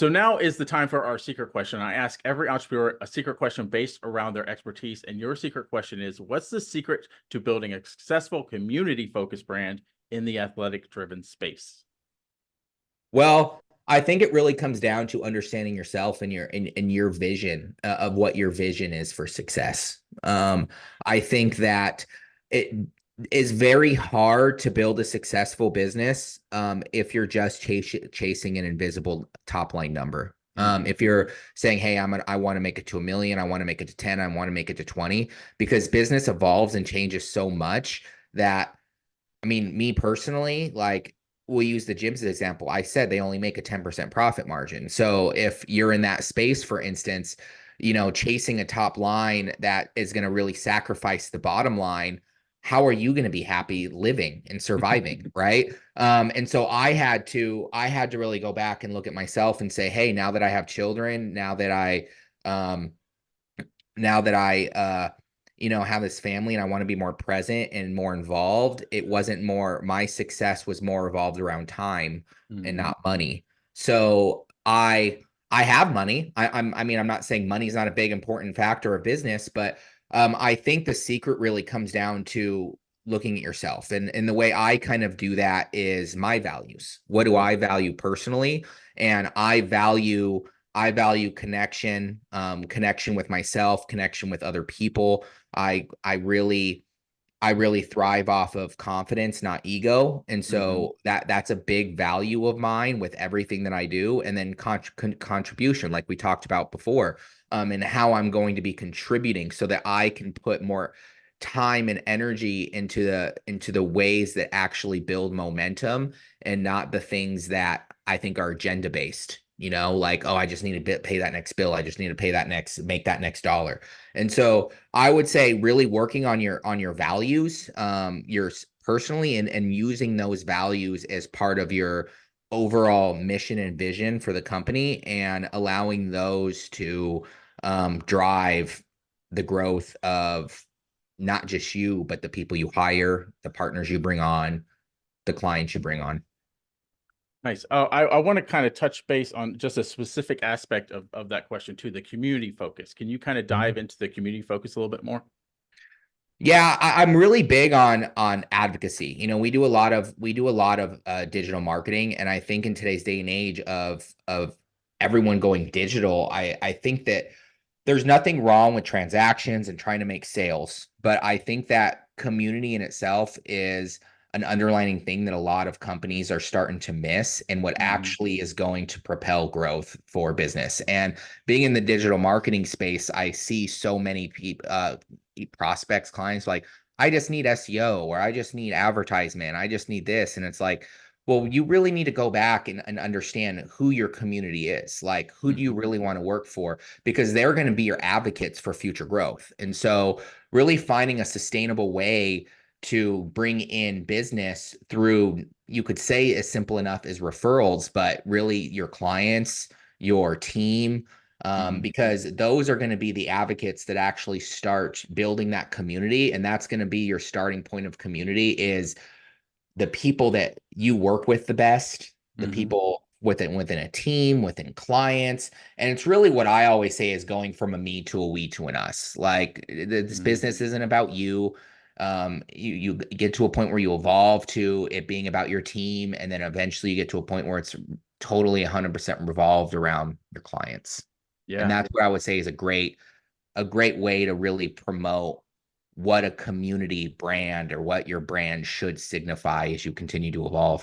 So now is the time for our secret question. I ask every entrepreneur a secret question based around their expertise. And your secret question is, what's the secret to building a successful community-focused brand in the athletic-driven space? Well, I think it really comes down to understanding yourself and your vision of what your vision is for success. I think that it is very hard to build a successful business if you're just chasing an invisible top line number. Mhm. If you're saying, "Hey, I want to make it to 1 million, I want to make it to 10, I want to make it to 20," because business evolves and changes so much that I mean, me personally, like we use the gyms as an example. I said they only make a 10% profit margin. So if you're in that space, for instance, chasing a top line that is going to really sacrifice the bottom line, how are you going to be happy living and surviving, right? And so I had to really go back and look at myself and say, hey, now that I have children, um, now that I have this family and I want to be more present and more involved, it wasn't more, my success was more evolved around time and Mhm. not money. So I have money. I mean, I'm not saying money is not a big important factor of business, but I think the secret really comes down to looking at yourself. And the way I kind of do that is my values. What do Mhm. I value personally? And I value connection, connection with myself, connection with other people. I I really I really thrive off of confidence, not ego. And Mhm. so that's a big value of mine with everything that I do. And then contribution, like we talked about before, and how I'm going to be contributing so that I can put more time and energy into the ways that actually build momentum and not the things that I think are agenda based. Like, oh, I just need to pay that next bill. I just need to make that next dollar. And so I would say really working on your values, personally, and using those values as part of your overall mission and vision for the company, and allowing those to drive the growth of not just you, but the people you hire, the partners you bring on, the clients you bring on. Nice. I want to kind of touch base on just a specific aspect of that question too, the community focus. Can you kind of dive into the community focus a little bit more? Yeah, I'm really big on advocacy. We do a lot of digital marketing, and I think in today's day and age of everyone going digital, I think that there's nothing wrong with transactions and trying to make sales, but I think that community in itself is an underlining thing that a lot of companies are starting to miss, and what Mhm. actually is going to propel growth for business. And being in the digital marketing space, I see so many people, prospects, clients like, I just need SEO, or I just need advertisement. I just need this. And it's like, well, you really need to go back and understand who your community is. Like, who do you Mhm. really want to work for? Because they're going to be your advocates for future growth. And so, really finding a sustainable way to bring in business through, you could say, as simple enough as referrals, but really your clients, your team, Mhm. because those are going to be the advocates that actually start building that community. And that's going to be your starting point of community, is the people that you work with the best, the Mhm. people within a team, within clients. And it's really what I always say is going from a me to a we to an us. Like, this Mhm. business isn't about you. You get to a point where you evolve to it being about your team, and then eventually you get to a point where it's totally 100% revolved around your clients. And Yeah. that's what I would say is a great way to really promote what a community brand or what your brand should signify as you continue to evolve.